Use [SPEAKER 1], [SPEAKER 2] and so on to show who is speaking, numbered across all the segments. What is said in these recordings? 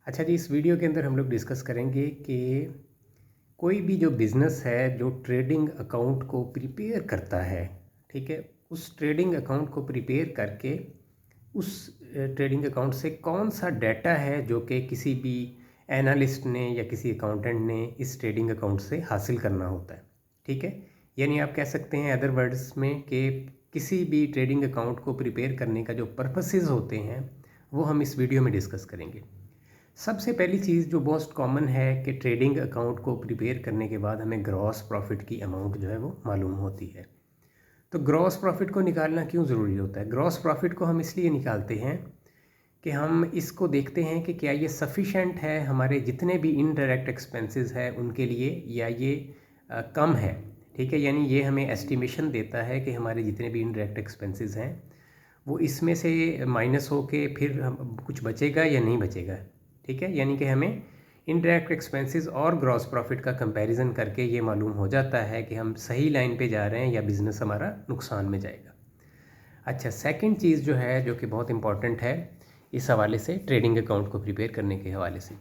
[SPEAKER 1] अच्छा जी, इस वीडियो के अंदर हम लोग डिस्कस करेंगे कि कोई भी जो बिज़नेस है जो ट्रेडिंग अकाउंट को प्रिपेयर करता है, ठीक है? उस ट्रेडिंग अकाउंट को प्रिपेयर करके उस ट्रेडिंग अकाउंट से कौन सा डाटा है जो कि किसी भी एनालिस्ट ने या किसी अकाउंटेंट ने इस ट्रेडिंग अकाउंट से हासिल करना होता है, ठीक है? यानी आप कह सकते हैं अदर वर्ड्स में कि किसी भी ट्रेडिंग अकाउंट को प्रिपेयर करने का जो पर्पसेस होते हैं वो हम इस वीडियो में डिस्कस करेंगे। सबसे पहली चीज़ जो मोस्ट कॉमन है कि ट्रेडिंग अकाउंट को प्रिपेयर करने के बाद हमें ग्रॉस प्रॉफिट की अमाउंट जो है वो मालूम होती है। तो ग्रॉस प्रॉफिट को निकालना क्यों ज़रूरी होता है? ग्रॉस प्रॉफिट को हम इसलिए निकालते हैं कि हम इसको देखते हैं कि क्या ये सफिशेंट है हमारे जितने भी इनडायरेक्ट एक्सपेंसेस हैं उनके लिए, या ये कम है, ठीक है? यानी ये हमें एस्टिमेशन देता है कि हमारे जितने भी इनडायरेक्ट एक्सपेंसेस हैं वो इसमें से माइनस होके फिर हम कुछ बचेगा या नहीं बचेगा, ठीक है? यानी कि हमें इनडायरेक्ट एक्सपेंसेस और ग्रॉस प्रॉफिट का कंपैरिजन करके ये मालूम हो जाता है कि हम सही लाइन पे जा रहे हैं या बिज़नेस हमारा नुकसान में जाएगा। अच्छा, सेकंड चीज़ जो है जो कि बहुत इंपॉर्टेंट है इस हवाले से, ट्रेडिंग अकाउंट को प्रिपेयर करने के हवाले से,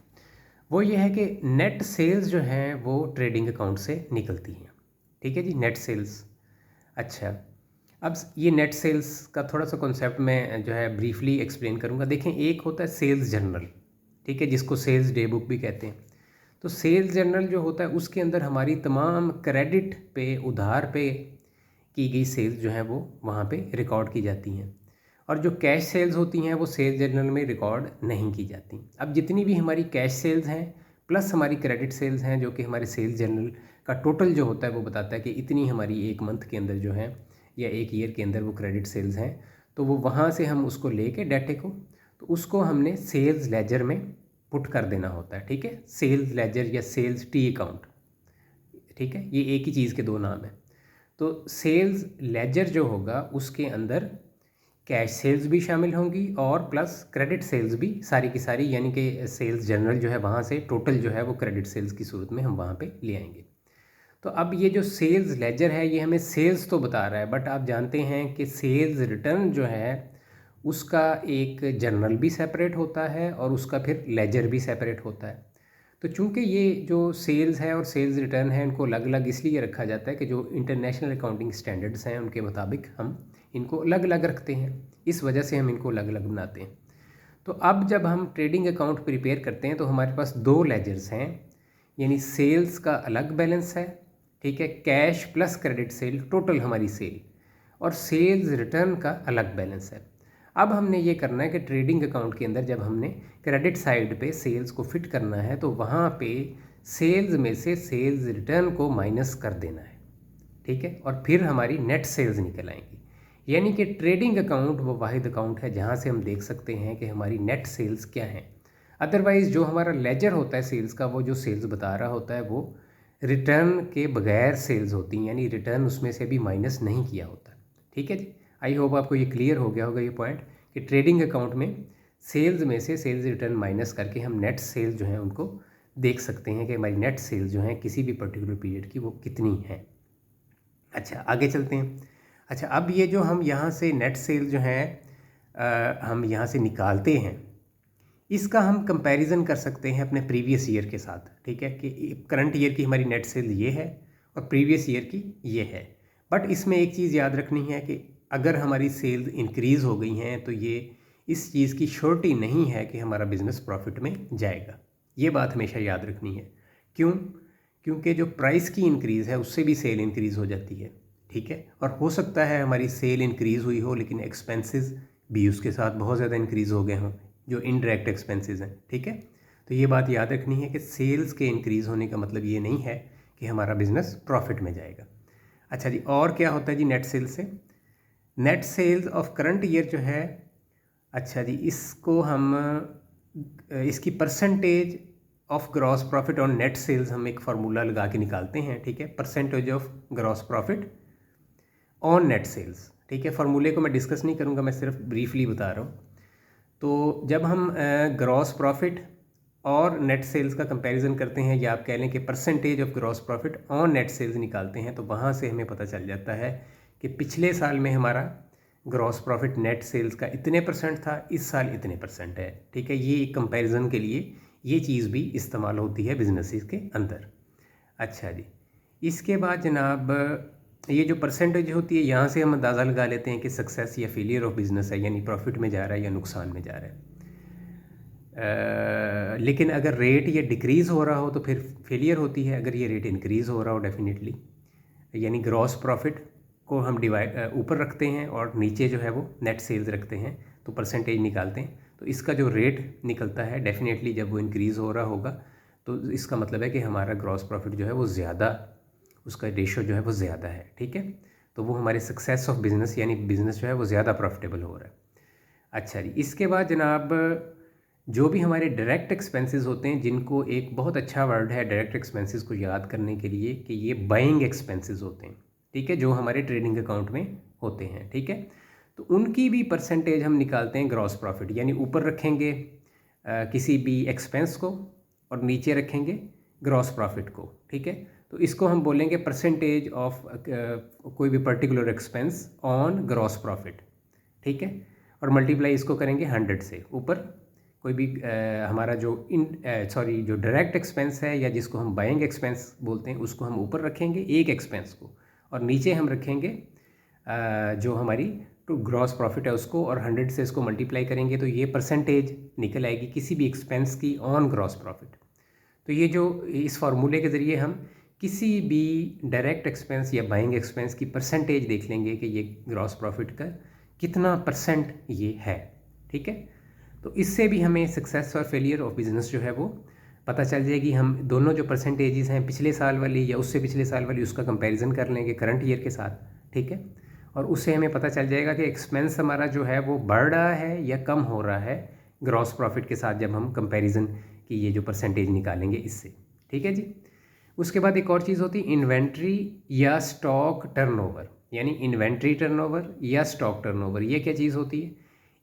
[SPEAKER 1] वो ये है कि नेट सेल्स जो हैं वो ट्रेडिंग अकाउंट से निकलती हैं, ठीक है जी? Net sales. अच्छा, अब ये नेट सेल्स का थोड़ा-सा कॉन्सेप्ट मैं जो है ब्रीफली एक्सप्लेन करूँगा। देखें, एक होता है सेल्स जर्नल, ठीक है? जिसको सेल्स डे बुक भी कहते हैं। तो सेल्स जर्नल जो होता है उसके अंदर हमारी तमाम क्रेडिट पे, उधार पे की गई सेल्स जो हैं वो वहाँ पे रिकॉर्ड की जाती हैं, और जो कैश सेल्स होती हैं वो सेल्स जर्नल में रिकॉर्ड नहीं की जाती। अब जितनी भी हमारी कैश सेल्स हैं प्लस हमारी क्रेडिट सेल्स हैं, जो कि हमारे सेल्स जर्नल का टोटल जो होता है वो बताता है कि इतनी हमारी एक मंथ के अंदर जो है या एक ईयर के अंदर वो क्रेडिट सेल्स हैं, तो वो वहाँ से हम उसको लेके डाटे को, तो उसको हमने सेल्स लेजर में पुट कर देना होता है, ठीक है? सेल्स लेजर या सेल्स टी अकाउंट, ठीक है? ये एक ही चीज़ के दो नाम हैं। तो सेल्स लेजर जो होगा उसके अंदर कैश सेल्स भी शामिल होंगी और प्लस क्रेडिट सेल्स भी सारी की सारी, यानी कि सेल्स जनरल जो है वहाँ से टोटल जो है वो क्रेडिट सेल्स की सूरत में हम वहाँ पे ले आएंगे। तो अब ये जो सेल्स लेजर है ये हमें सेल्स तो बता रहा है, बट आप जानते हैं कि सेल्स रिटर्न जो है उसका एक जर्नल भी सेपरेट होता है और उसका फिर लेजर भी सेपरेट होता है। तो चूंकि ये जो सेल्स है और सेल्स रिटर्न है इनको अलग अलग इसलिए रखा जाता है कि जो इंटरनेशनल अकाउंटिंग स्टैंडर्ड्स हैं उनके मुताबिक हम इनको अलग अलग रखते हैं, इस वजह से हम इनको अलग अलग बनाते हैं। तो अब जब हम ट्रेडिंग अकाउंट प्रिपेयर करते हैं तो हमारे पास दो लेजर्स हैं, यानी सेल्स का अलग बैलेंस है, ठीक है? Cash plus credit sale total हमारी सेल, और सेल्स रिटर्न का अलग बैलेंस है। अब हमने ये करना है कि ट्रेडिंग अकाउंट के अंदर जब हमने क्रेडिट साइड पे सेल्स को फिट करना है तो वहाँ पे सेल्स में से सेल्स रिटर्न को माइनस कर देना है, ठीक है? और फिर हमारी नेट सेल्स निकल आएंगी। यानी कि ट्रेडिंग अकाउंट वो वाहिद अकाउंट है जहाँ से हम देख सकते हैं कि हमारी नेट सेल्स क्या हैं। अदरवाइज़ जो हमारा लेजर होता है सेल्स का, वो जो सेल्स बता रहा होता है वो रिटर्न के बगैर सेल्स होती हैं, यानी रिटर्न उसमें से भी माइनस नहीं किया होता, ठीक है जी? आई होप आपको ये क्लियर हो गया होगा ये पॉइंट कि ट्रेडिंग अकाउंट में सेल्स में से सेल्स रिटर्न माइनस करके हम नेट सेल्स जो हैं उनको देख सकते हैं कि हमारी नेट सेल्स जो हैं किसी भी पर्टिकुलर पीरियड की वो कितनी हैं। अच्छा, आगे चलते हैं। अच्छा, अब ये जो हम यहाँ से नेट सेल जो हैं हम यहाँ से निकालते हैं, इसका हम कंपैरिजन कर सकते हैं अपने प्रीवियस ईयर के साथ, ठीक है? कि करंट ईयर की हमारी नेट सेल ये है और प्रीवियस ईयर की ये है। बट इसमें एक चीज़ याद रखनी है कि अगर हमारी सेल्स इंक्रीज़ हो गई हैं तो ये इस चीज़ की श्योरिटी नहीं है कि हमारा बिज़नेस प्रॉफिट में जाएगा। ये बात हमेशा याद रखनी है। क्यों? क्योंकि जो प्राइस की इंक्रीज़ है उससे भी सेल इंक्रीज़ हो जाती है, ठीक है? और हो सकता है हमारी सेल इंक्रीज़ हुई हो लेकिन एक्सपेंसेस भी उसके साथ बहुत ज़्यादा इंक्रीज़ हो गए हों, जो इनडायरेक्ट एक्सपेंसेस हैं, ठीक है? तो ये बात याद रखनी है कि सेल्स के इंक्रीज़ होने का मतलब ये नहीं है कि हमारा बिज़नेस प्रॉफिट में जाएगा। अच्छा जी, और क्या होता है जी नेट सेल्स से? Net sales of current year जो है, अच्छा जी, इसको हम इसकी percentage of gross profit on net sales हम एक फार्मूला लगा के निकालते हैं, ठीक है? Percentage of gross profit on net sales, ठीक है? फार्मूले को मैं डिस्कस नहीं करूँगा, मैं सिर्फ ब्रीफली बता रहा हूँ। तो जब हम ग्रॉस प्रॉफिट और नेट सेल्स का कंपैरिजन करते हैं, या आप कह लें कि percentage of gross profit on net sales निकालते हैं, तो वहाँ से हमें पता चल जाता है कि पिछले साल में हमारा ग्रॉस प्रॉफिट नेट सेल्स का इतने परसेंट था, इस साल इतने परसेंट है। ठीक है, ये एक कंपैरिजन के लिए ये चीज़ भी इस्तेमाल होती है बिजनेसेस के अंदर। अच्छा जी, इसके बाद जनाब ये जो परसेंटेज होती है, यहाँ से हम अंदाज़ा लगा लेते हैं कि सक्सेस या फेलियर ऑफ बिज़नेस है, यानी प्रॉफिट में जा रहा है या नुकसान में जा रहा है। लेकिन अगर रेट ये डिक्रीज़ हो रहा हो तो फिर फेलियर होती है। अगर ये रेट इंक्रीज़ हो रहा हो डेफिनेटली, यानी ग्रॉस प्रॉफिट को हम डिवाइड ऊपर रखते हैं और नीचे जो है वो नेट सेल्स रखते हैं, तो परसेंटेज निकालते हैं, तो इसका जो रेट निकलता है डेफिनेटली जब वो इंक्रीज़ हो रहा होगा तो इसका मतलब है कि हमारा ग्रॉस प्रॉफिट जो है वो ज़्यादा, उसका रेशो जो है वो ज़्यादा है। ठीक है, तो वो हमारे सक्सेस ऑफ बिज़नेस, यानी बिज़नेस जो है वो ज़्यादा प्रॉफिटेबल हो रहा है। अच्छा जी, इसके बाद जनाब जो भी हमारे डायरेक्ट एक्सपेंसेस होते हैं, जिनको एक बहुत अच्छा वर्ड है डायरेक्ट एक्सपेंसेस को याद करने के लिए कि ये बाइंग एक्सपेंसेस होते हैं। ठीक है, जो हमारे ट्रेडिंग अकाउंट में होते हैं। ठीक है, तो उनकी भी परसेंटेज हम निकालते हैं ग्रॉस प्रॉफिट, यानी ऊपर रखेंगे किसी भी एक्सपेंस को और नीचे रखेंगे ग्रॉस प्रॉफिट को। ठीक है, तो इसको हम बोलेंगे परसेंटेज ऑफ कोई भी particular expense on gross profit. ठीक है, और मल्टीप्लाई इसको करेंगे 100 से। ऊपर कोई भी हमारा जो जो डायरेक्ट एक्सपेंस है या जिसको हम बाइंग एक्सपेंस बोलते हैं, उसको हम ऊपर रखेंगे एक एक्सपेंस को, और नीचे हम रखेंगे जो हमारी तो ग्रॉस प्रॉफिट है उसको, और 100 से इसको मल्टीप्लाई करेंगे तो ये परसेंटेज निकल आएगी किसी भी एक्सपेंस की ऑन ग्रॉस प्रॉफिट। तो ये जो इस फार्मूले के ज़रिए हम किसी भी डायरेक्ट एक्सपेंस या बाइंग एक्सपेंस की परसेंटेज देख लेंगे कि ये ग्रॉस प्रॉफिट का कितना परसेंट ये है। ठीक है, तो इससे भी हमें सक्सेस और फेलियर ऑफ बिज़नेस जो है वो पता चल जाएगी। हम दोनों जो परसेंटेजेस हैं, पिछले साल वाली या उससे पिछले साल वाली, उसका कंपैरिजन कर लेंगे करंट ईयर के साथ। ठीक है, और उससे हमें पता चल जाएगा कि एक्सपेंस हमारा जो है वो बढ़ रहा है या कम हो रहा है ग्रॉस प्रॉफिट के साथ, जब हम कंपैरिजन की ये जो परसेंटेज निकालेंगे इससे। ठीक है जी, उसके बाद एक और चीज़ होती है इन्वेंट्री या स्टॉक टर्नओवर, यानी इन्वेंट्री टर्नओवर या स्टॉक टर्नओवर। ये क्या चीज़ होती है?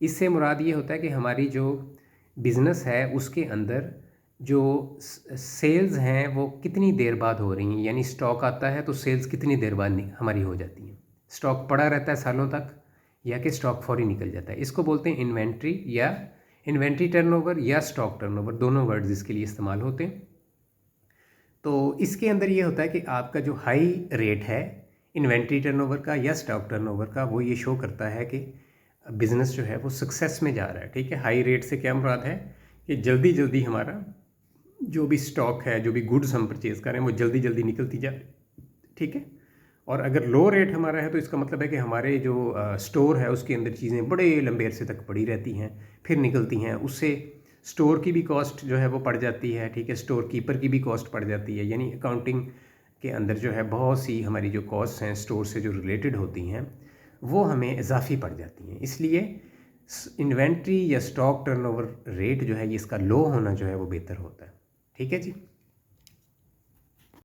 [SPEAKER 1] इससे मुराद ये होता है कि हमारी जो बिज़नेस है उसके अंदर जो सेल्स हैं वो कितनी देर बाद हो रही हैं, यानी स्टॉक आता है तो सेल्स कितनी देर बाद हमारी हो जाती हैं। स्टॉक पड़ा रहता है सालों तक, या कि स्टॉक फौरी निकल जाता है। इसको बोलते हैं इन्वेंट्री या इन्वेंट्री टर्नओवर या स्टॉक टर्नओवर, दोनों वर्ड्स इसके लिए इस्तेमाल होते हैं। तो इसके अंदर ये होता है कि आपका जो हाई रेट है इन्वेंट्री टर्नओवर का या स्टॉक टर्नओवर का, वो ये शो करता है कि बिज़नेस जो है वो सक्सेस में जा रहा है। ठीक है, हाई रेट से क्या मुराद है कि जल्दी जल्दी हमारा जो भी स्टॉक है, जो भी गुड्स हम परचेज़ करें, वो जल्दी जल्दी निकलती जाए। ठीक है, और अगर लो रेट हमारा है तो इसका मतलब है कि हमारे जो स्टोर है उसके अंदर चीज़ें बड़े लंबे अरसे तक पड़ी रहती हैं, फिर निकलती हैं, उससे स्टोर की भी कॉस्ट जो है वो पड़ जाती है। ठीक है, स्टोर कीपर की भी कॉस्ट पड़ जाती है, यानी अकाउंटिंग के अंदर जो है बहुत सी हमारी जो कॉस्ट हैं स्टोर से जो रिलेटेड होती हैं वो हमें इजाफी पड़ जाती हैं। इसलिए इन्वेंट्री या स्टॉक टर्नओवर रेट जो है ये इसका लो होना जो है वो बेहतर होता है। ठीक है जी।